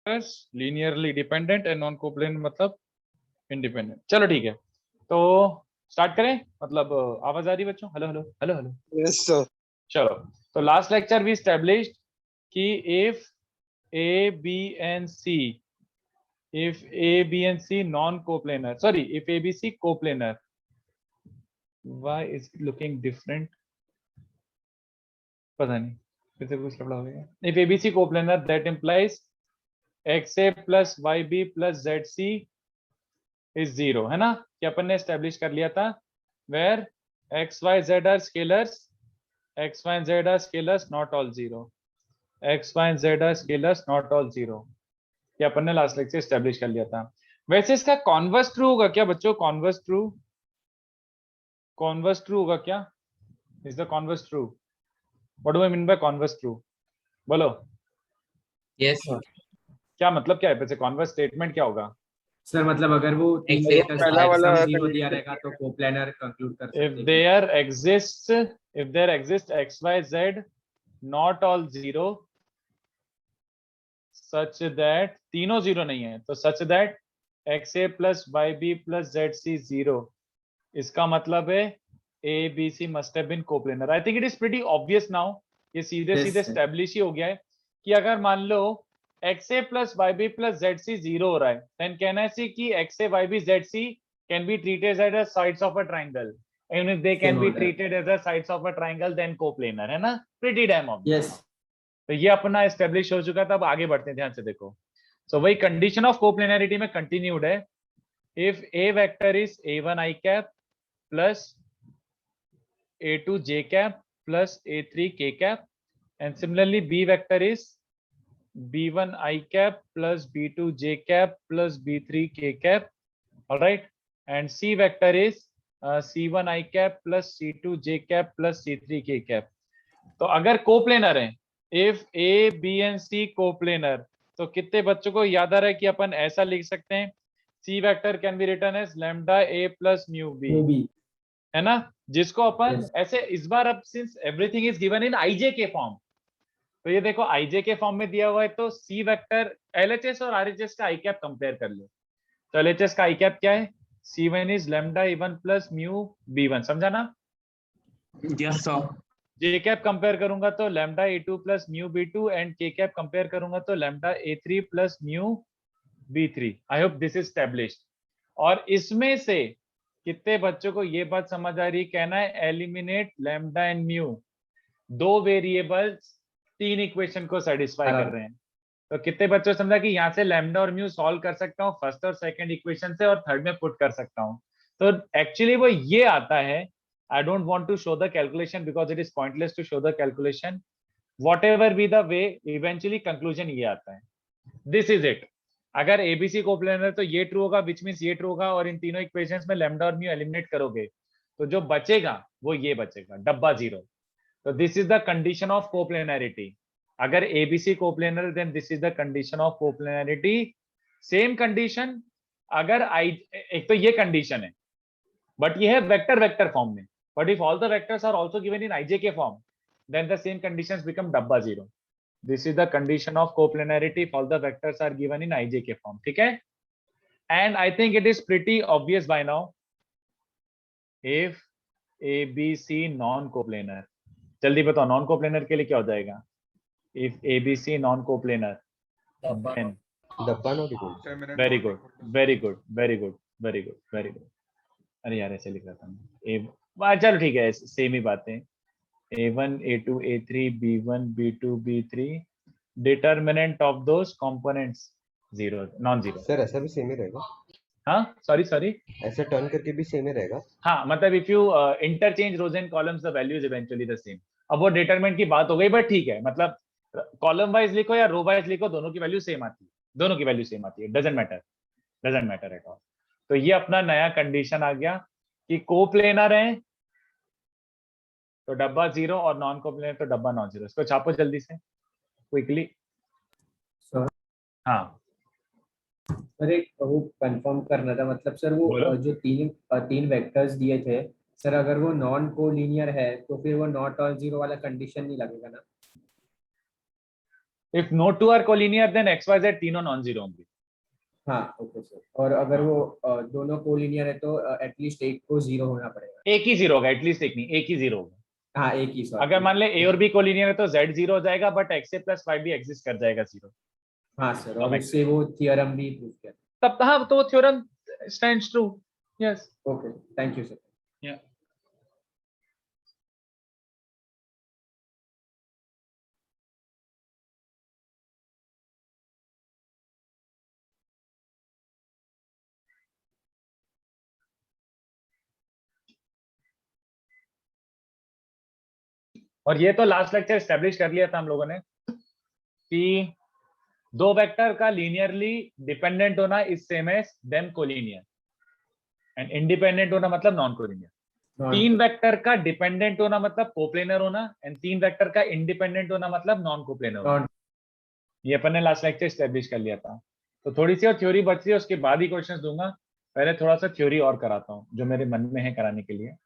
Linearly dependent and non coplanar मतलब independent. चलो ठीक है, तो स्टार्ट करें। मतलब आवाज आ रही है बच्चों? Hello hello hello hello. Yes sir. चलो, तो लास्ट लेक्चर वी एस्टैब्लिश्ड कि if a B and c, if A, B and C non-coplanar, sorry, if A, B, C coplanar, why is it looking different? पता नहीं, फिर से कुछ लफड़ा हो गया। If A, B, C coplanar, that implies XA plus YB plus ZC is 0, है ना? कि अपन ने एस्टेब्लिश कर लिया था, where X, Y, Z are scalars, X, Y and Z are scalars, not all 0. X, Y and Z are scalars, not all 0. ये अपन ने last lecture establish कर लिया था। वैसे इसका कॉन्वर्स ट्रू होगा क्या बच्चों? कॉन्वर्स ट्रू, कॉन्वर्स ट्रू होगा क्या? Is the converse true? What do I mean by converse true? बोलो। Yes sir. क्या मतलब क्या है वैसे कॉन्वर्स स्टेटमेंट क्या होगा? सर मतलब अगर वो तीन वेक्टर्स पहला वाला जीरो दिया रहेगा तो कोप्लानर कंक्लूड कर सकते हैं। If there exist x Y z not all zero such that, तीनों जीरो नहीं है तो such that x A plus Y B plus Z C zero, इसका मतलब है a b c must have been coplanar. I think it is pretty obvious now, ये सीधे सीधे एस्टेब्लिश ही हो गया है कि अगर मान लो एक्स ए plus Y B plus Z C zero हो रहा है, देन कैन आई सी कि X A Y B Z C can be treated as a sides of a triangle, and if they can be treated as a sides of a triangle then coplanar, है ना? Pretty damn obvious. तो ये अपना establish हो चुका था। अब आगे बढ़ते हैं, ध्यान से देखो। सो वही कंडीशन ऑफ कोप्लेनरिटी में कंटिन्यूड है। If a vector is a1 i cap plus a2 j cap plus a3 k cap, and similarly b vector is b1 i cap plus b2 j cap plus b3 k cap, alright, and c vector is c1 i cap plus c2 j cap plus c3 k cap. तो अगर coplanar है, if a B and c coplanar, तो कितने बच्चों को याद आ रहा है कि अपन ऐसा लिख सकते हैं, C vector can be written as lambda A plus mu B, है ना? जिसको अपन ऐसे इस बार, अब since everything is given in I J के फॉर्म, तो ये देखो आईजे के फॉर्म में दिया हुआ है, तो सी वेक्टर एलएचएस और आरएचएस का आई कैप कंपेयर कर लो। तो एलएचएस का आई कैप क्या है? C1 is lambda A1 plus mu b1, समझा ना? Yes sir. जे कैप कंपेयर करूंगा तो lambda A2 plus mu बी2, and के कैप कंपेयर करूंगा तो lambda A3 plus mu B3. I hope this is established. और इसमें से कितने बच्चों को ये बात समझ आ रही? कहना है एलिमिनेट लैम्डा एंड म्यू, दो वेरिएबल्स तीन इक्वेशन को सेटिस्फाई कर रहे हैं। तो कितने बच्चों समझा कि यहाँ से लैम्डा और म्यू सॉल्व कर सकता हूँ फर्स्ट और सेकंड इक्वेशन से, और थर्ड में पुट कर सकता हूँ? तो एक्चुअली वो ये आता है, I don't want to show the calculation because it is pointless to show the calculation. Whatever be the way, eventually conclusion ये आता है. This is it. अगर ABC कोप्लेनर तो ये ट्रू होगा, which means ये ट्रू होगा, और इन तीनों इक्वेशंस में लैम्डा और म्यू एलिमिनेट करोगे तो जो बचेगा वो ये बचेगा, डब्बा जीरो। तो this is the condition of coplanarity. अगर ABC coplanar, then this is the condition of coplanarity. Same condition अगर आई, एक तो ये कंडीशन है, बट ये है वेक्टर वेक्टर फॉर्म में। But if all the vectors are also given in IJK form, then the same conditions become dabba zero. This is the condition of coplanarity if all the vectors are given in IJK form. ठीक है? And I think it is pretty obvious by now. If A, B, C non-coplanar, जल्दी बताओ non-coplanar के लिए क्या हो जाएगा? If A, B, C non-coplanar, then dabba not equal. very good, very good, very good, very good, very good. अरे यार ऐसे लिख रहा था मैं। चलो ठीक है, सेम ही बातें। A1, A2, A3, B1, B2, B3, determinant of those components zero, non zero. Sir ऐसा भी सेम ही रहेगा? हाँ सॉरी ऐसा टर्न करके भी सेम ही रहेगा? हाँ, मतलब if you interchange rows and columns the value is eventually the same. अब वो डिटरमिनेंट की बात हो गई, बट ठीक है, मतलब कॉलम वाइज लिखो या रो वाइज लिखो, दोनों की वैल्यू सेम आती है, दोनों की वैल्यू सेम आती है, डजंट मैटर एट ऑल। तो ये अपना नया कंडीशन आ गया कि कोप्लेनर है तो डब्बा जीरो, और नॉन कोप्लेनर तो डब्बा नॉन जीरो। इसको छापो जल्दी से, क्विकली। हाँ सर एक वो कंफर्म करना था, मतलब सर वो जो तीन वेक्टर्स दिए थे सर, अगर वो नॉन कोलिनियर है तो फिर वो नॉट ऑल जीरो वाला कंडीशन नहीं लगेगा ना? If no two are collinear, then x, y, z तीनों नॉन जीरो होंगे. हाँ ओके सर. और अगर वो दोनों कोलिनियर है तो एटलीस्ट एक को जीरो होना पड़ेगा. एक ही जीरो होगा, एटलीस्ट एक नहीं, एक ही जीरो होगा. हाँ एक ही. सॉरी. अगर मान ले a और b कोलिनियर है तो z जीरो हो जाएगा, but x a plus y भी एग्जिस्ट कर जाएगा जीरो. हाँ सर. और उससे वो थियरम भी प्रूव किया. तब हाँ, तो वो theorem stands true. Yes. Okay. Thank you sir. या और ये तो लास्ट लेक्चर एस्टेब्लिश कर लिया था हम लोगों ने कि दो वेक्टर का लीनियरली डिपेंडेंट होना is same as them collinear, and independent होना मतलब नॉन कोलिनियर. तीन वेक्टर का डिपेंडेंट होना मतलब कोप्लेनर होना, एंड तीन वेक्टर का इंडिपेंडेंट होना मतलब नॉन कोप्लेनर होना. ये अपन ने लास्ट लेक्चर एस्टेब्लिश कर लिया था. तो थोड़ी सी और थ्योरी बच रही है, उसके बाद ही क्वेश्चंस दूंगा. पहले थोड़ा सा थ्योरी और कराता हूँ जो मेरे मन में है कराने के लिए.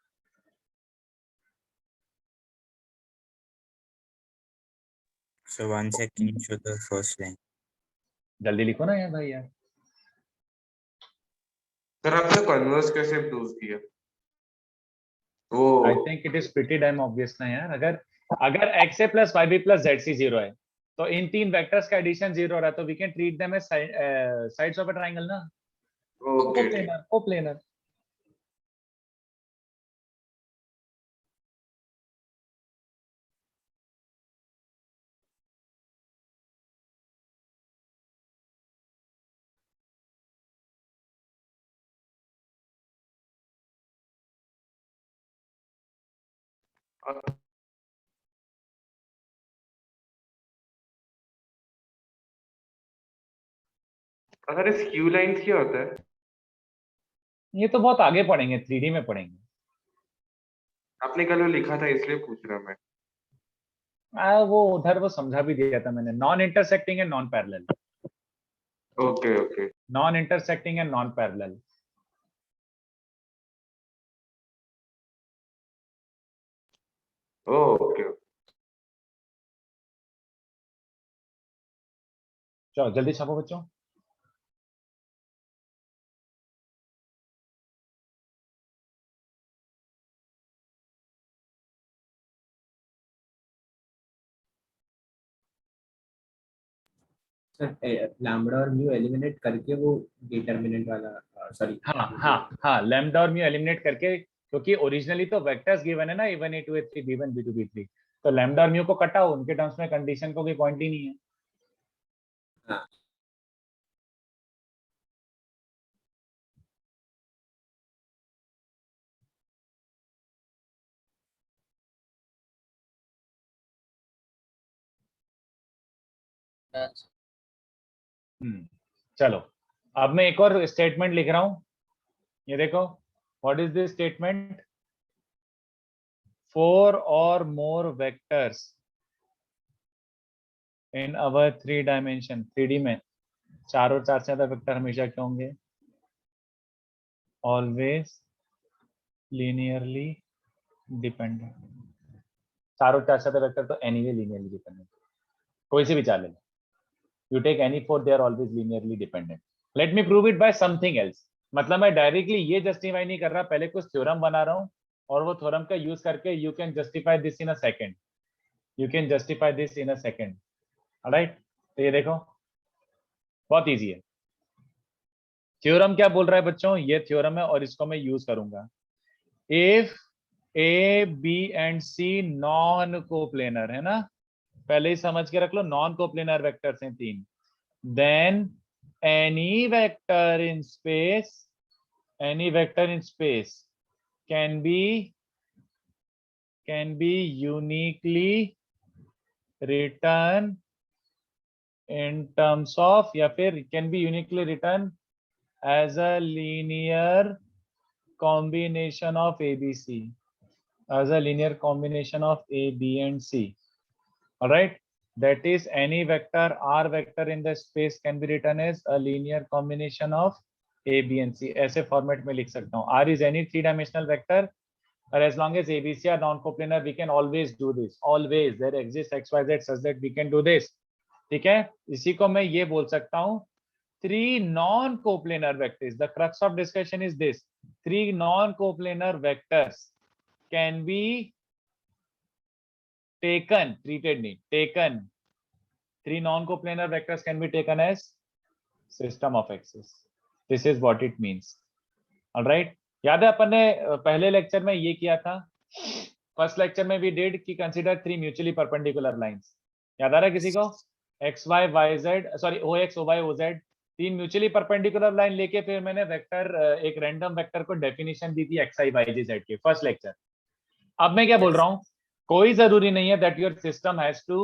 So once I can show the first line. जल्दी लिखो ना यार भाई यार. सर आपने कन्वर्स कैसे प्रूव किया? वो I think it is pretty damn obvious ना यार. अगर एक्स ए plus Y B plus Z C zero है तो इन तीन वेक्टर्स का एडिशन जीरो हो रहा है, तो we can treat them as sides of a triangle ना. ओके. कोप्लेनर. अगर इस क्यू लाइंस क्या होता है? ये तो बहुत आगे पढ़ेंगे, 3D में पढ़ेंगे. आपने कल वो लिखा था इसलिए पूछ रहा मैं. वो उधर वो समझा भी दिया था मैंने. Non intersecting and non parallel. Okay okay. Non intersecting and non parallel. Okay. चलो जल्दी छापो बच्चों. सर लैम्बडा और म्यू एलिमिनेट करके वो डिटरमिनेंट वाला. सॉरी. हाँ लैम्डा और म्यू एलिमिनेट करके, क्योंकि ओरिजिनली तो वेक्टर्स गिवन है ना, a1 a2 a3 b1 b2 b3. तो लैम्डा और म्यू को कटाओ, उनके टर्म्स में कंडीशन को कोई पॉइंट ही नहीं है. हाँ. चलो अब मैं एक और स्टेटमेंट लिख रहा हूं. ये देखो, what is this statement? 4 or more vectors in our 3 dimension 3D में 4 और 4 से ज्यादा वेक्टर हमेशा क्या होंगे? Always linearly dependent. 4 और 4 से ज्यादा वेक्टर तो एनीवे लीनियरली डिपेंडेंट, कोई से भी चार ले लो. You take any 4, they are always linearly dependent. Let me prove it by something else. मतलब मैं डायरेक्टली ये जस्टिफाई नहीं कर रहा, पहले कुछ थ्योरम बना रहा हूँ और वो थ्योरम का यूज करके you can justify this in a second. You can justify this in a second. Alright? तो ये देखो बहुत इजी है. थ्योरम क्या बोल रहा है बच्चों? ये थ्योरम है और इसको मैं यूज करूंगा. If A, B and C non coplanar है ना, पहले ही समझ के रख लो, नॉन कोप्लेनर वेक्टर्स हैं तीन. Then any vector in space can be uniquely written in terms of, या फिर can be uniquely written as a linear combination of ABC, as a linear combination of A, B and C. All right, that is any vector, R vector in the space can be written as a linear combination of A, B and C. ऐसे format में लिख सकता हूँ. R is any 3-dimensional vector, or as long as A, B, C are non-coplanar, we can always do this. Always there exists X, Y, Z such that we can do this. ठीक है, इसी को मैं ये बोल सकता हूं 3 non coplanar vectors. The crux of discussion is this, 3 non coplanar vectors can be taken, treated नहीं, taken. 3 non-coplanar vectors can be taken as system of axes. This is what it means. All right. याद है अपन ने पहले lecture में ये किया था, first lecture में we did कि consider 3 mutually perpendicular lines. याद आ रहा है किसी को? x y y z, sorry o x o y o z, 3 mutually perpendicular line लेके फिर मैंने वेक्टर, एक रैंडम वेक्टर को डेफिनेशन दी थी x i y j z के फर्स्ट लेक्चर. अब मैं क्या बोल रहा हूँ, कोई जरूरी नहीं है that your system has to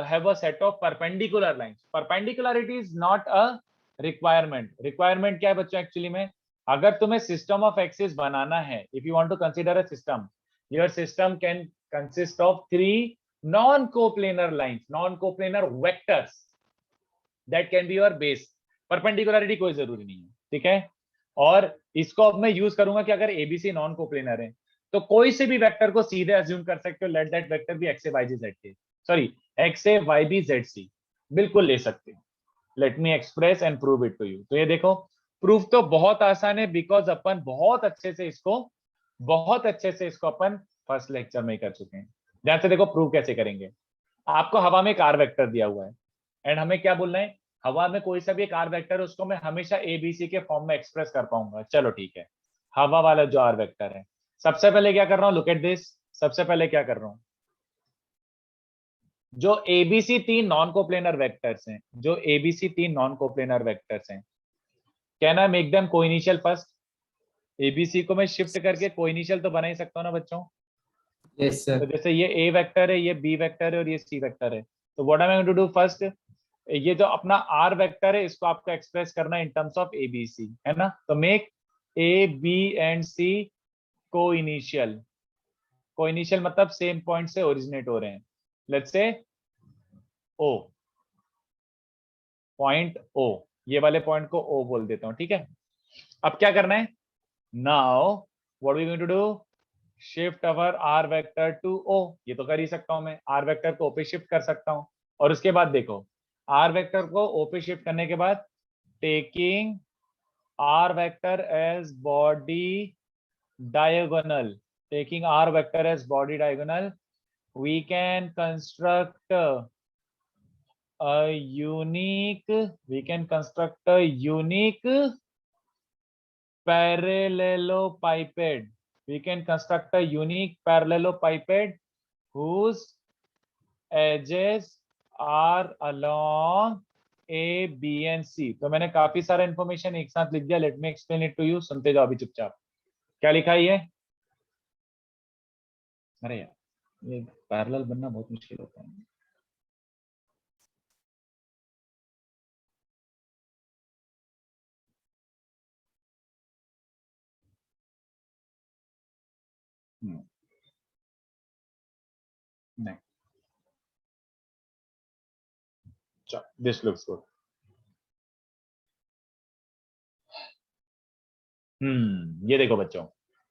have a set of perpendicular lines. Perpendicularity is not a requirement. Requirement क्या है बच्चों एक्चुअली में, अगर तुम्हें system of axis बनाना है, if you want to consider a system, your system can consist of 3 non-coplanar lines, non-coplanar vectors that can be your base. Perpendicularity कोई जरूरी नहीं है, ठीक है. और इसको अब मैं यूज करूंगा कि अगर ABC नॉन कोप्लेनर है तो कोई से भी वेक्टर को सीधे अज्यूम कर सकते हो, लेट दैट वेक्टर भी x a y z के, sorry x a y b z c, बिल्कुल ले सकते हो. Let me express and prove it to you. तो ये देखो, प्रूफ तो बहुत आसान है बिकॉज अपन बहुत अच्छे से इसको अपन फर्स्ट लेक्चर में कर चुके हैं. ध्यान से देखो प्रूव कैसे करेंगे. आपको हवा में एक आर वेक्टर दिया हुआ है एंड हमें क्या बोलना है, हवा में कोई सा भी एक आर वेक्टर है उसको मैं हमेशा ABC के फॉर्म में एक्सप्रेस कर पाऊंगा. चलो ठीक है, हवा वाला जो आर वेक्टर है, सबसे पहले क्या कर रहा हूं, लुक एट दिस. सबसे पहले क्या कर रहा हूं, जो ABC 3 नॉन कोप्लेनर वेक्टर्स हैं, जो ABC 3 नॉन कोप्लेनर वेक्टर्स हैं, can I make them coinitial first. ABC को मैं शिफ्ट करके कोइनिशियल तो बना ही सकता हूं ना बच्चों. Yes sir. तो जैसे ये A वेक्टर है, ये B वेक्टर है और ये C वेक्टर है, तो what I am going to do first, ये जो अपना R वेक्टर है इसको आपको एक्सप्रेस करना है इन टर्म्स ऑफ ABC, है ना. तो make A B and C कोइनिशियल. कोइनिशियल मतलब सेम पॉइंट से ओरिजिनेट हो रहे हैं. Let's say O, point O, ये वाले पॉइंट को O बोल देता हूं, ठीक है. अब क्या करना है, now what we going to do, shift our R vector to O. ये तो कर ही सकता हूं मैं, R वेक्टर को O पे शिफ्ट कर सकता हूं. और उसके बाद देखो, R वेक्टर को O पे शिफ्ट करने के बाद taking R vector as body diagonal, taking R vector as body diagonal, we can construct a unique parallelepiped. We can construct a unique parallelepiped whose edges are along A, B and C. तो मैंने काफी सारा information एक साथ लिख दिया. Let me explain it to you. सुनते जाओ अभी चुपचाप. क्या लिखा है ये, अरे यार ये पैरेलल बनना बहुत मुश्किल होता है. नहीं, दिस लुक्स गुड. ये देखो बच्चों,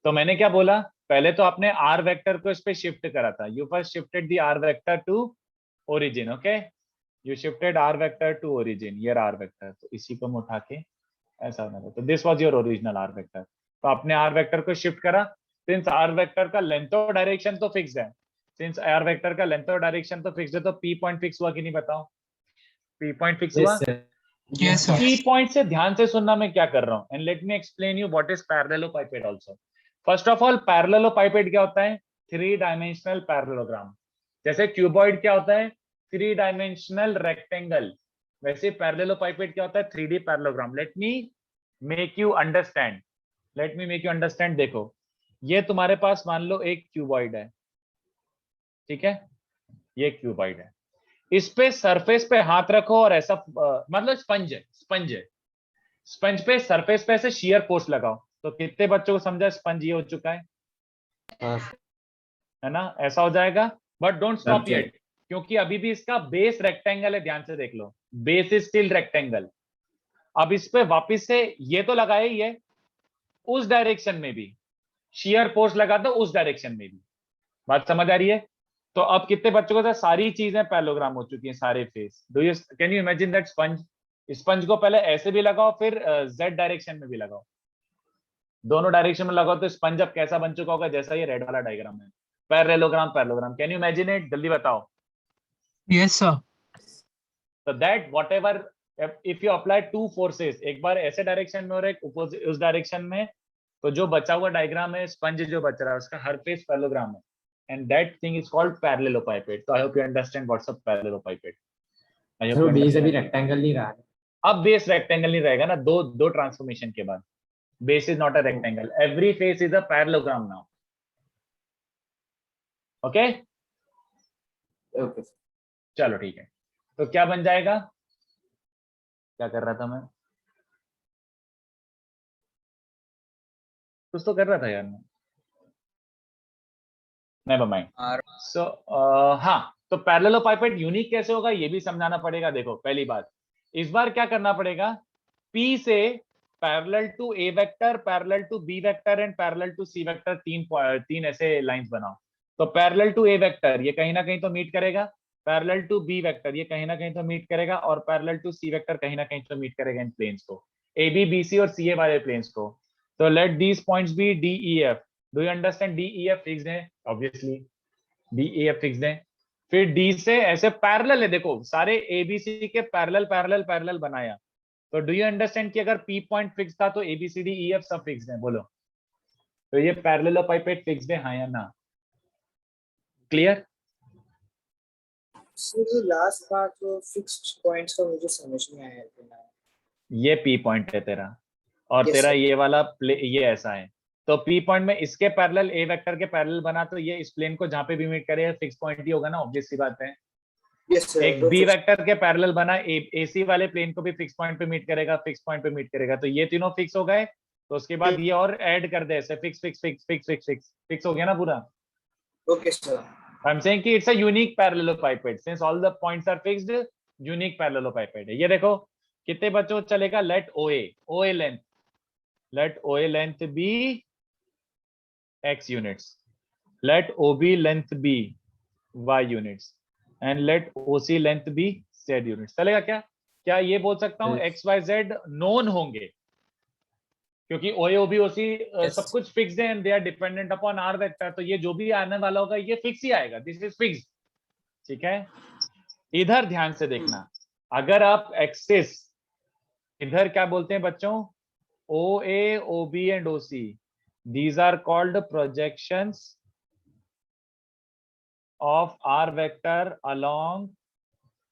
तो मैंने क्या बोला, पहले तो आपने R वेक्टर को इस पे शिफ्ट करा था. You first shifted the R vector to origin. Okay, you shifted R vector to origin. ये R वेक्टर, तो इसी को मैं उठा के ऐसा होना था. तो this was your original R vector. तो आपने R वेक्टर को शिफ्ट करा. सिंस R वेक्टर का लेंथ और डायरेक्शन तो फिक्स्ड है, सिंस R वेक्टर का लेंथ और डायरेक्शन तो फिक्स्ड है, तो P पॉइंट फिक्स हुआ कि नहीं बताओ. P पॉइंट फिक्स हुआ. Yes, sir. की पॉइंट से ध्यान से सुनना मैं क्या कर रहा हूं, and let me explain you what is parallelepiped also. First of all, parallelepiped क्या होता है, 3 डायमेंशनल पैरेललोग्राम. जैसे क्यूबॉइड क्या होता है, 3 डायमेंशनल रेक्टेंगल, वैसे पैरेललोपाइपेड क्या होता है, 3D parallelogram. Let me make you understand. देखो, ये तुम्हारे पास मान लो एक क्यूबॉइड है, ठीक है, ये क्यूबॉइड है. इस पे सरफेस पे हाथ रखो और ऐसा, मतलब स्पंज है, स्पंज पे सरफेस पे ऐसे शियर फोर्स लगाओ. तो कितने बच्चों को समझा स्पंज ये हो चुका है, हाँ है ना, ऐसा हो जाएगा. But don't stop Okay. Yet, क्योंकि अभी भी इसका बेस रेक्टेंगल है. ध्यान से देख लो, बेस इज स्टिल रेक्टेंगल. अब इस पे वापिस से ये तो लगाया ही है, उस डायरेक्शन में भी शियर फोर्स लगा दो, उस डायरेक्शन में भी. बात समझ आ रही है. तो अब कितने बच्चों को सारी चीजें पैरेललोग्राम हो चुकी हैं, सारे face. Do you can you imagine that sponge, sponge को पहले ऐसे भी लगाओ फिर जेड डायरेक्शन में भी लगाओ, दोनों डायरेक्शन में लगाओ तो स्पंज अब कैसा बन चुका होगा, जैसा ये रेड वाला डायग्राम है, parallelogram parallelogram. Can you imagine it? जल्दी बताओ। Yes, sir. So that whatever if you apply two forces, एक बार ऐसे डायरेक्शन में और एक opposite उस डायरेक्शन में, तो जो बचा हुआ डायग्राम है, स्पंज जो बच रहा है उसका हर फेस पैरेललोग्राम है, and that thing is called parallelepiped. So I hope you understand what's a parallelepiped. I hope sir you base अभी understand. रेक्टेंगल नहीं रहा है। अब बेस रेक्टेंगल नहीं रहेगा ना, दो ट्रांसफॉर्मेशन के बाद base is not a rectangle, every face is a parallelogram now. Okay okay चलो ठीक है, तो क्या बन जाएगा, क्या कर रहा था मैं, कुछ तो कर रहा था यार मैं, नेवर माइंड। सो हाँ, तो पैरेललोपाइपेड यूनिक कैसे होगा ये भी समझाना पड़ेगा। देखो पहली बात, इस बार क्या करना पड़ेगा, P से parallel to A vector, parallel to B vector and parallel to C vector, तीन ऐसे लाइंस बनाओ। तो पैरेलल टू A वेक्टर ये कहीं ना कहीं तो मीट करेगा, पैरेलल टू B वेक्टर ये कहीं ना कहीं तो मीट करेगा, और पैरेलल टू C वेक्टर कहीं ना कहीं तो मीट करेगा इन प्लेन्स को, AB BC और CA वाले प्लेन्स को। तो let these points be DEF। Do you understand? DEF fixed है ऑब्वियसली, DEF फिक्स्ड है। फिर D से ऐसे पैरेलल है, देखो सारे ABC के पैरेलल पैरेलल पैरेलल बनाया। तो डू यू अंडरस्टैंड कि अगर P पॉइंट फिक्स था तो ABCDEF सब फिक्स्ड है, बोलो। तो ये पैरेललोपाइपेड फिक्स्ड है, हाँ या ना? क्लियर? सर जो लास्ट पार्ट जो फिक्स्ड पॉइंट्स का मुझे समझ नहीं आया है। ये P पॉइंट है तेरा, और Yes, तेरा sir. ये वाला ये ऐसा है। तो P पॉइंट में इसके पैरेलल A वेक्टर के पैरेलल बना, तो ये इस प्लेन को जहां पे भी मीट करे फिक्स पॉइंट ही होगा ना, ऑब्वियस सी बात है। Yes, sir. एक B वेक्टर के पैरेलल बना, AC वाले प्लेन को भी फिक्स पॉइंट पे मीट करेगा, फिक्स पॉइंट पे मीट करेगा, तो ये तीनों फिक्स हो गए। तो उसके बाद ये और ऐड कर दे ऐसे, fix fix fix fix fix fix fix हो गया ना पूरा। Okay, sir. I'm saying कि it's a unique parallelepiped since all the points are fixed, unique parallelepiped है। ये देखो कितने बच्चों को चलेगा, let OA length be x units, let OB length be y units, and let OC length be z units। चलेगा क्या? क्या ये बोल सकता हूँ Yes. x y z known होंगे, क्योंकि OA OB OC Yes. सब कुछ फिक्स्ड है and they are dependent upon R vector, तो ये जो भी आने वाला होगा ये फिक्स ही आएगा, दिस इज फिक्स्ड। ठीक है, इधर ध्यान से देखना, अगर आप एक्सिस इधर क्या बोलते हैं बच्चों, OA OB and OC, these are called projections of R vector along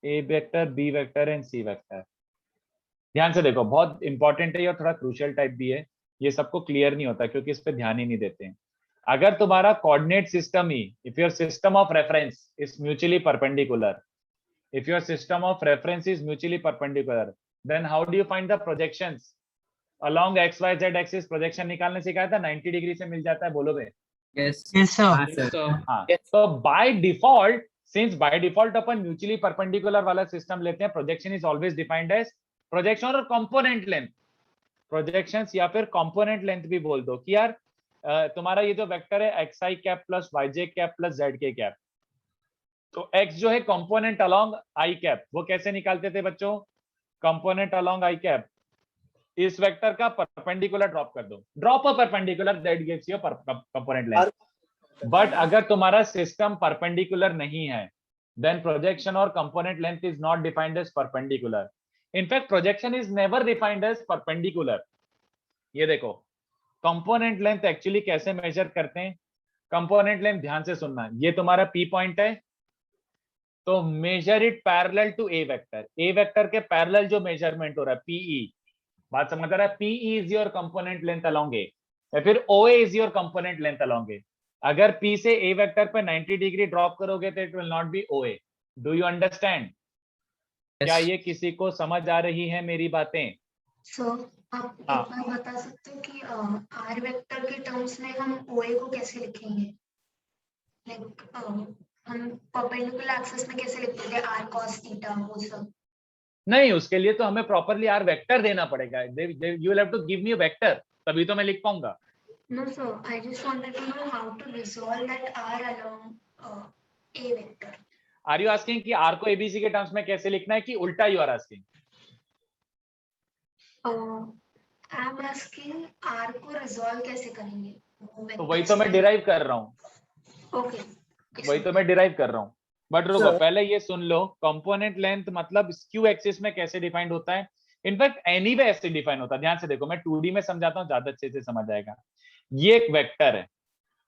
A vector, B vector and C vector। ध्यान से देखो, बहुत इंपॉर्टेंट है ये और थोड़ा क्रूशियल टाइप भी है, ये सबको क्लियर नहीं होता क्योंकि इस पे ध्यान ही नहीं देते हैं। अगर तुम्हारा coordinate system he, if your system of reference is mutually perpendicular, if your system of reference is mutually perpendicular, then how do you find the projections along x y z axis? projection निकालने सिखाया था, 90 degree से मिल जाता है, बोलो बे। Yes Yes, sir. हाँ sir हाँ, Yes. तो by default, since by default अपन mutually perpendicular वाला सिस्टम लेते हैं, projection is always defined as projection और component length, projections या फिर component length भी बोल दो कि यार तुम्हारा ये जो वेक्टर है xi cap plus yj cap plus zk cap, तो x जो है कंपोनेंट अलोंग i कैप, वो कैसे निकालते थे बच्चों, कंपोनेंट अलोंग i कैप, इस वेक्टर का परपेंडिकुलर ड्रॉप कर दो, drop a perpendicular, that gives you component length. But अगर तुम्हारा सिस्टम परपेंडिकुलर नहीं है, देन प्रोजेक्शन और component length is not defined as perpendicular. In fact projection is never defined as perpendicular. ये देखो कंपोनेंट लेंथ एक्चुअली कैसे मेजर करते हैं, कंपोनेंट लेंथ ध्यान से सुनना, ये तुम्हारा P पॉइंट है, तो measure it parallel to a vector, a vector के पैरेलल जो मेजरमेंट हो रहा है PE, बात समझ आ रहा है, PE is your component length along A, या फिर OA is your component length along A. अगर P से A वेक्टर पे 90 डिग्री ड्रॉप करोगे तो it will not be OA। Do you understand? क्या ये किसी को समझ आ रही है मेरी बातें? सर आप एक हाँ। बार बता सकते हो कि आर वेक्टर के टर्म्स में हम ओए को कैसे लिखेंगे, लाइक हम परपेंडिकुलर एक्सिस में कैसे लिखते थे आर कॉस थीटा वो सब? नहीं, उसके लिए तो हमें प्रॉपरली R वेक्टर देना पड़ेगा, you will have to give me a vector, तभी तो मैं लिख पाऊंगा। No sir, I just wanted to know how to resolve that r along a vector. Are you asking कि आर को एबीसी के टर्म्स में कैसे लिखना है कि उल्टा you are asking? I am asking r को रिजॉल्व कैसे करेंगे? तो वही तो मैं डिराइव कर रहा हूँ, ओके, वही तो मैं डिराइव कर रहा हूँ। बट रुको, Sir. पहले ये सुन लो, कंपोनेंट लेंथ मतलब स्क्यू एक्सिस में कैसे डिफाइंड होता है। इनफैक्ट एनीवे ऐसे डिफाइन होता है। ध्यान से देखो, मैं 2D में समझाता हूँ, ज्यादा अच्छे से समझ आएगा। ये एक वेक्टर है,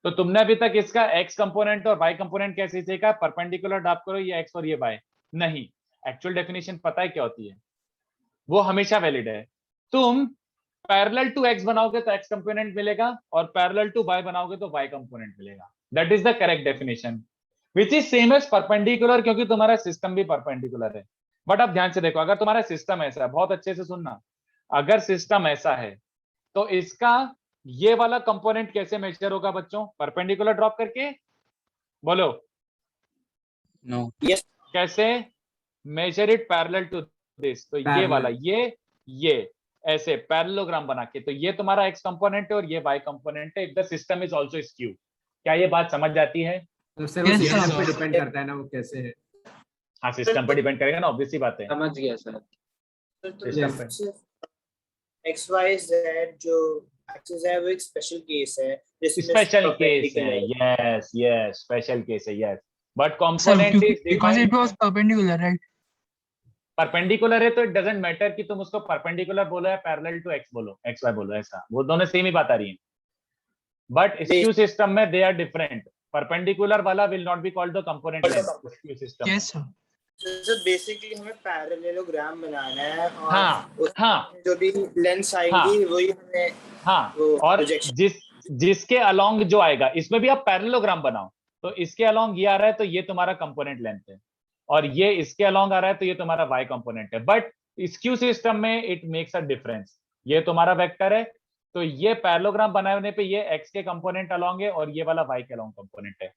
तो तुमने अभी तक इसका x कंपोनेंट और y कंपोनेंट कैसे सीखा? परपेंडिकुलर ड्रॉप करो, ये x और ये y। नहीं, एक्चुअल डेफिनेशन पता है क्या होती है? वो हमेशा वैलिड है। तुम पैरेलल टू x बनाओगे तो x कंपोनेंट मिलेगा, और पैरेलल टू y बनाओगे तो y कंपोनेंट मिलेगा। That is the correct definition, which is same as perpendicular, क्योंकि तुम्हारा सिस्टम भी परपेंडिकुलर है। बट अब ध्यान से देखो, अगर तुम्हारा सिस्टम ऐसा है, बहुत अच्छे से सुनना, अगर सिस्टम ऐसा है तो इसका ये वाला कंपोनेंट कैसे मेजर होगा बच्चों? परपेंडिकुलर ड्रॉप करके? बोलो No. Yes. कैसे measure it? Parallel to this, तो ये Parallel. वाला, ये ऐसे पैरेललोग्राम बना के, तो ये तुम्हारा x कंपोनेंट है और ये y कंपोनेंट है if the system is also skew. क्या ये बात समझ जाती है? तो सर वो Yes, सिस्टम sir. पे डिपेंड करता है ना, वो कैसे है। हाँ, सिस्टम पे डिपेंड करेगा ना, ऑब्वियस सी बात है। समझ गया सर। सिस्टम पे एक्स वाई जेड जो एक्सिस है वो एक स्पेशल केस है जिसमें स्पेशल केस है, perpendicular yes yes, special case है, yes. But Sir, component is because it was perpendicular, right? Perpendicular है, तो इट डजंट मैटर कि तुम उसको परपेंडिकुलर बोलो या पैरेलल टू एक्स बोलो, एक्स वाई बोलो, ऐसा वो दोनों सेम ही बात आ रही है। बट स्क्यू सिस्टम में दे आर डिफरेंट। परपेंडिकुलर वाला will not be called the component length skew system. Yes, sir. तो बेसिकली हमें पैरेललोग्राम बनाना है और हाँ, उसमें हाँ, जो भी लेंस आएंगी वही हमें हाँ, वो और projection। जिसके अलोंग जो आएगा, इसमें भी आप पैरेललोग्राम बनाओ, तो इसके अलोंग ये आ रहा है तो ये तुम्हारा कंपोनेंट लेंथ है, और ये इसके अलोंग आ रहा है तो ये तुम्हारा y कंपोनेंट है। बट स्क्यू सिस्टम में इट मेक्स अ डिफरेंस। ये तुम्हारा वेक्टर है, तो ये पैरेललोग्राम बनाने पे ये x के कंपोनेंट अलोंग है और ये वाला y के अलोंग कंपोनेंट है।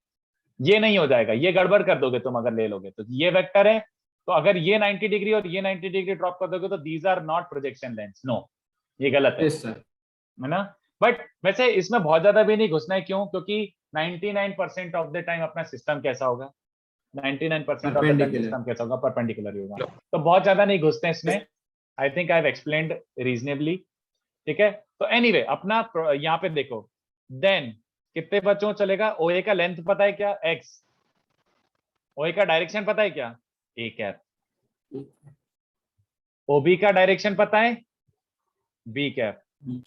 ये नहीं हो जाएगा, ये गड़बड़ कर दोगे तुम अगर ले लोगे तो। ये वेक्टर है, तो अगर ये 90 डिग्री और ये 90 डिग्री ड्रॉप कर दोगे तो these are not projection lengths. No, ये गलत है, यस सर। है ना? बट वैसे इसमें बहुत ज्यादा भी नहीं घुसना है। क्यों? क्योंकि 99% ऑफ द टाइम अपना सिस्टम कैसा होगा? 99% of the time Perpendicular. System कैसा होगा? परपेंडिकुलर ही होगा। तो बहुत ज्यादा नहीं घुसते हैं इसमें। I think I have explained reasonably. ठीक है, तो एनीवे अपना यहाँ पे देखो, देन कितने बच्चों चलेगा? OA का लेंथ पता है क्या? x। OA का डायरेक्शन पता है क्या? a cap. OB का डायरेक्शन पता है? b cap.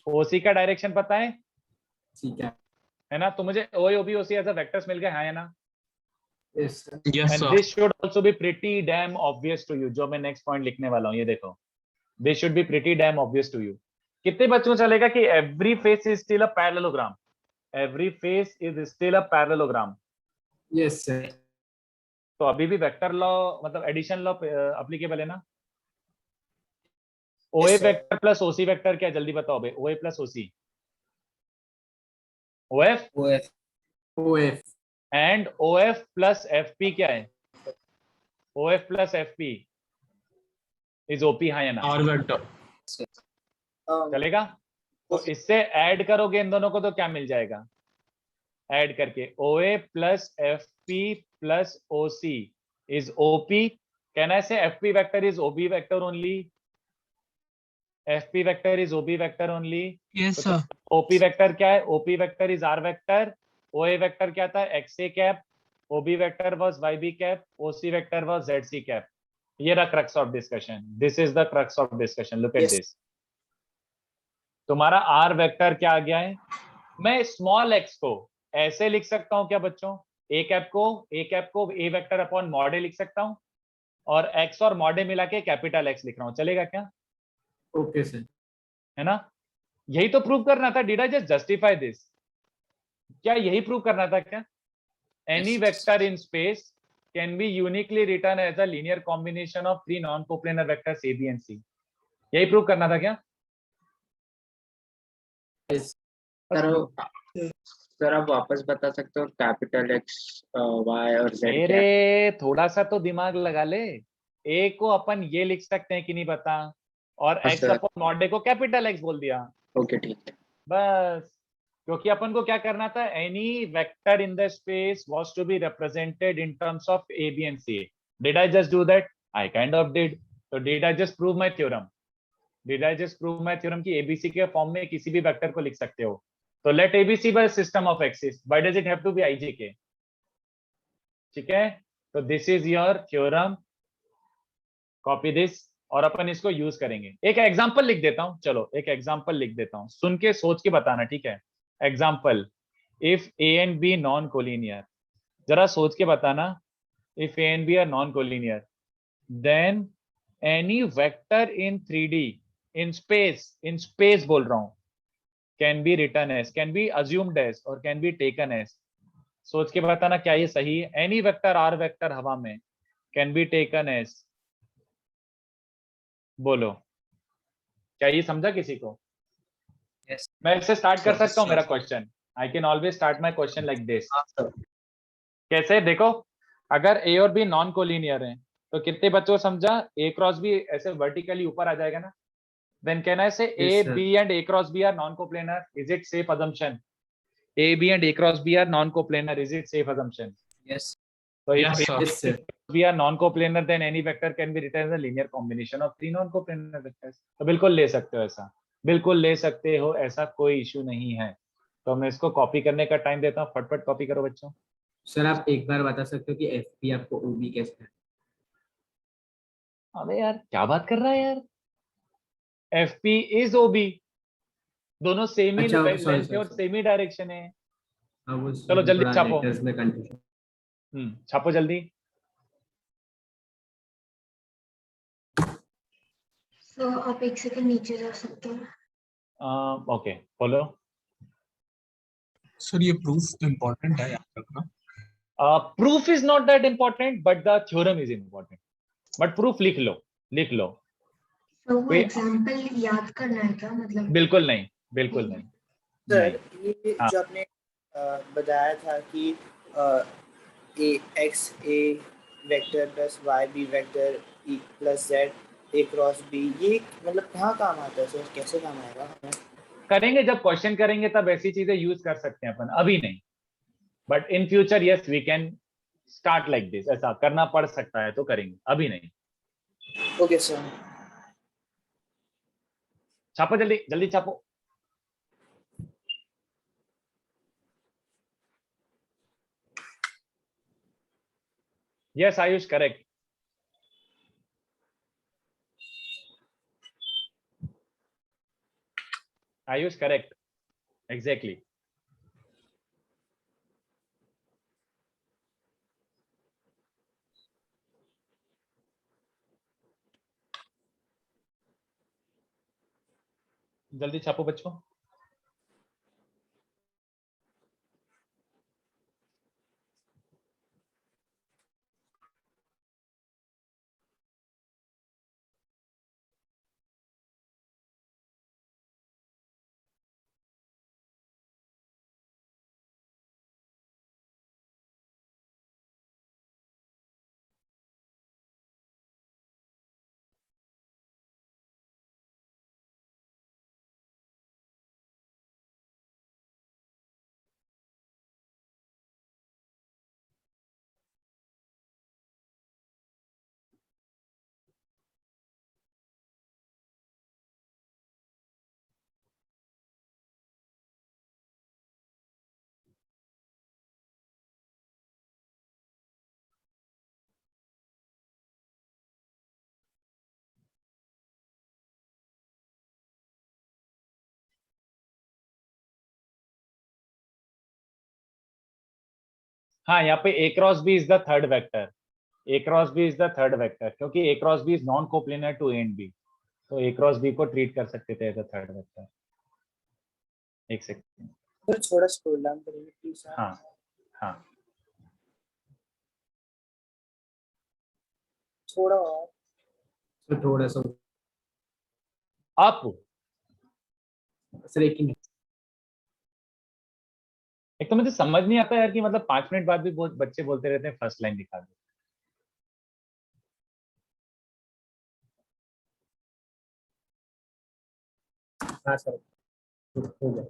OC का डायरेक्शन पता है? ठीक है ना? तो मुझे OA OB OC as a vectors मिल गए, हाँ या ना? Yes sir. Yes, And sir. this should also be pretty damn obvious to you, जो मैं नेक्स्ट पॉइंट लिखने वाला हूँ, ये देखो। This should be pretty damn obvious to you. कितने बच्चों चलेगा कि every face is still a parallelogram? Every face is still a parallelogram. Yes sir. तो अभी भी वेक्टर लॉ मतलब एडिशन लॉ एप्लीकेबल है ना? OA Yes, sir. Vector plus OC vector क्या? जल्दी बताओ भाई। OA plus OC, OF, OF OF and OF plus FP क्या है? OF plus FP is OP, हाँ या ना? R vector. चलेगा? तो इससे ऐड करोगे इन दोनों को तो क्या मिल जाएगा? ऐड करके OA plus FP plus OC is OP। Can I से FP vector is OB vector only? FP vector is OB vector only. Yes, sir. OP vector क्या है? OP vector is R vector. OA vector क्या था? XA cap. OB vector was YB cap. OC vector was ZC cap. ये रहा crux of discussion. This is the crux of discussion. Look at Yes. This. तुम्हारा R vector क्या आ गया है? मैं small x को ऐसे लिख सकता हूं क्या बच्चों? A कैप को A vector upon mod A लिख सकता हूं, और x और मॉड A मिला के कैपिटल X लिख रहा हूं। चलेगा क्या? Okay sir. है ना? यही तो प्रूव करना था। Did I just justify this? क्या यही प्रूव करना था क्या? Any vector in space can be uniquely written as a linear combination of 3 non coplanar vectors A, B and C। यही प्रूव करना था क्या? सर आप वापस बता सकते हो कैपिटल X Y और Z क्या? मेरे थोड़ा सा तो दिमाग लगा ले। A को अपन ये लिख सकते हैं कि नहीं बता, और हाँ, x sir. Upon mod A को कैपिटल X बोल दिया, ओके ठीक है। बस। क्योंकि अपन को क्या करना था, any vector in the space was to be represented in terms of A B and C. Did I just do that? I kind of did. तो did I just prove my theorem? Did I just prove my theorem कि ABC के form में किसी भी vector को लिख सकते हो? तो let ABC be system of axis. Why does it have to be IJK? ठीक है, तो this is your theorem. Copy this और अपन इसको यूज करेंगे. एक एग्जांपल लिख देता हूं, चलो एक एग्जांपल लिख देता हूं, सुन के सोच के बताना, ठीक है? Example, if a and b non collinear, जरा सोच के बताना. If a and b are non collinear, then any vector in 3D in space बोल रहा हूं, can be written as, can be assumed as और can be taken as. सोच के बताना क्या ये सही है? एनी वेक्टर आर वेक्टर हवा में कैन बी टेकन एज. बोलो, क्या ये समझा किसी को? Yes. मैं इससे स्टार्ट कर Sure, सकता हूँ sure. मेरा question. I can always start my question like this. sir. कैसे? देखो, अगर ए और बी नॉन कोलिनियर हैं तो कितने बच्चों को समझा? ए क्रॉस बी ऐसे वर्टिकली ऊपर आ जाएगा ना. Then can I say A, Yes, sir. B and A cross B are non-coplanar? Is it safe assumption? A, B and A cross B are non-coplanar. Is it safe assumption? Yes. So if Yes, A sir. Yes, sir. B are non-coplanar, then any vector can be written as a linear combination of three non-coplanar vectors. तो बिल्कुल ले सकते हो ऐसा, बिल्कुल ले सकते हो, ऐसा कोई इशू नहीं है. तो मैं इसको कॉपी करने का टाइम देता हूँ. फटफट कॉपी करो बच्चों. सर आप एक बार बता सकते हो कि एफपी आपको ओबी कैसे है? अबे यार क्या बात कर रहा है यार. FP is OB. दोनों सेम ही अच्छा, sorry, लेंथ है sorry, और sorry. सेम ही डायरेक्शन है. हाँ, वो चलो जल्दी थोड़ा छापो. लेटर्स में कंफ्यूजन. छापो जल्दी. तो आप एक सेकंड नीचे जा सकते हो. Okay, follow. सर ये प्रूफ इम्पोर्टेंट है याद रखना. Proof is not that important but the theorem is important. But proof लिख लो, लिख लो. तो वो कोई- एग्जांपल याद करना है क्या, मतलब? बिल्कुल नहीं, बिल्कुल नहीं. सर ये हाँ. जो आपने बताया था कि A X A vector plus Y B vector ई plus Z A cross B, ये मतलब कहाँ काम आता है सर? कैसे काम आएगा हमें? करेंगे जब क्वेश्चन करेंगे तब ऐसी चीजें यूज कर सकते हैं अपन, अभी नहीं. But in future yes we can start like this. ऐसा करना पड़ सकता है तो करेंगे, अभी नहीं. Okay sir. छापो जल्दी, जल्दी छापो. Yes Ayush, correct. Ayush correct, exactly. जल्दी छापो बच्चों. हाँ, यहाँ पे a cross b is the third vector. a cross b is the third vector क्योंकि a cross b is non coplanar to a and b. तो a क्रॉस b को treat कर सकते थे एज अ थर्ड वेक्टर. एक second. Sir थोड़ा scroll down करेंगे please. हाँ हाँ. थोड़ा और. तो थोड़ा सा आप सर एक ही एक तो मुझे समझ नहीं आता यार कि मतलब 5 मिनट बाद भी बहुत बच्चे बोलते रहते हैं फर्स्ट लाइन दिखा दो. हाँ सर हो गया.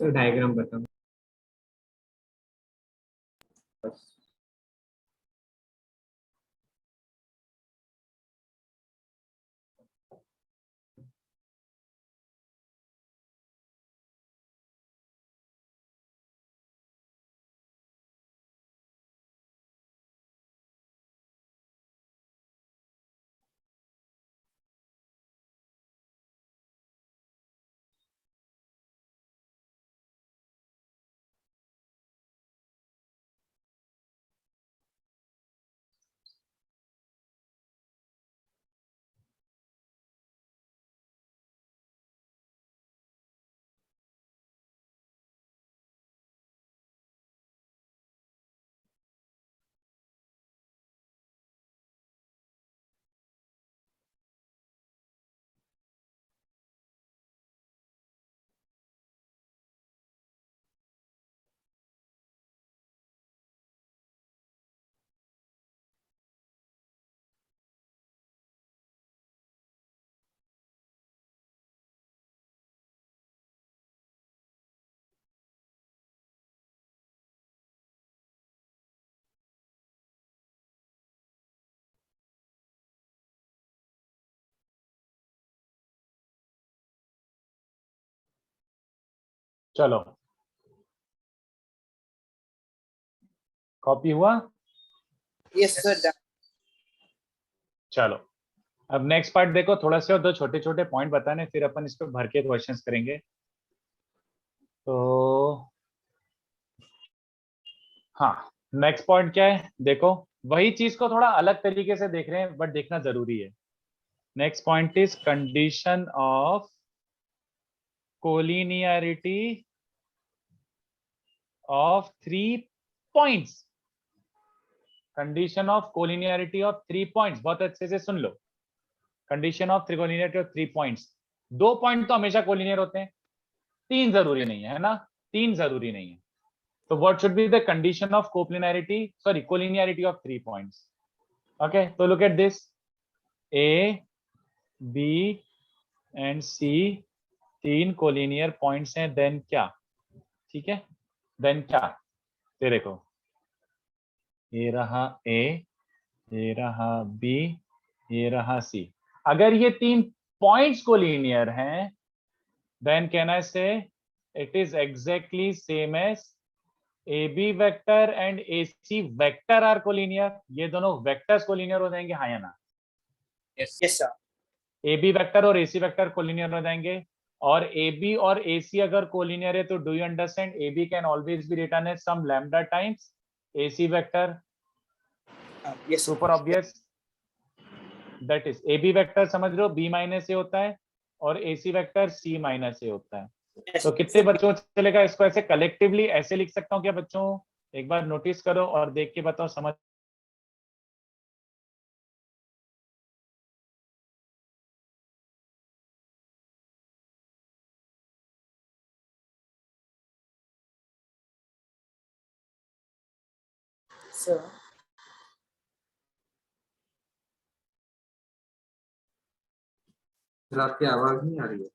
सर डायग्राम बताओ बस। चलो कॉपी हुआ? Yes sir. चलो अब नेक्स्ट पार्ट देखो, थोड़ा से और दो छोटे छोटे पॉइंट बताने, फिर अपन इस पे भर के क्वेश्चंस करेंगे। तो हाँ, नेक्स्ट पॉइंट क्या है देखो, वही चीज को थोड़ा अलग तरीके से देख रहे हैं बट देखना जरूरी है। Next point is condition of collinearity of 3 points. Condition of collinearity of 3 points, बहुत अच्छे से सुन लो। Condition of collinearity of 3 points. 2 point तो हमेशा कोलिनियर होते हैं, 3 जरूरी नहीं है ना, 3 जरूरी नहीं है। तो what should be the condition of collinearity of 3 points? Okay, तो look at this, A B and C 3 collinear points हैं, देन क्या? ठीक है, देन क्या? ये देखो, ये रहा ए, ये रहा बी, ये रहा सी। अगर ये 3 पॉइंट्स कोलिनियर हैं, then can I say it is exactly same as AB vector and AC vector are collinear? ये दोनों वेक्टर्स कोलिनियर हो जाएंगे, हाँ या ना? Yes sir. AB वेक्टर और AC वेक्टर कोलिनियर हो जाएंगे। और AB और AC अगर कोलिनियर है तो do you understand AB can always be written as some lambda times AC vector. Yes super obvious, that is AB vector समझ लो B माइनस ए होता है और AC vector C minus a होता है। तो कितने बच्चों को चलेगा इसको ऐसे कलेक्टिवली ऐसे लिख सकता हूँ क्या बच्चों? एक बार नोटिस करो और देख के बताओ समझ। सर सर आपकी आवाज नहीं आ रही है।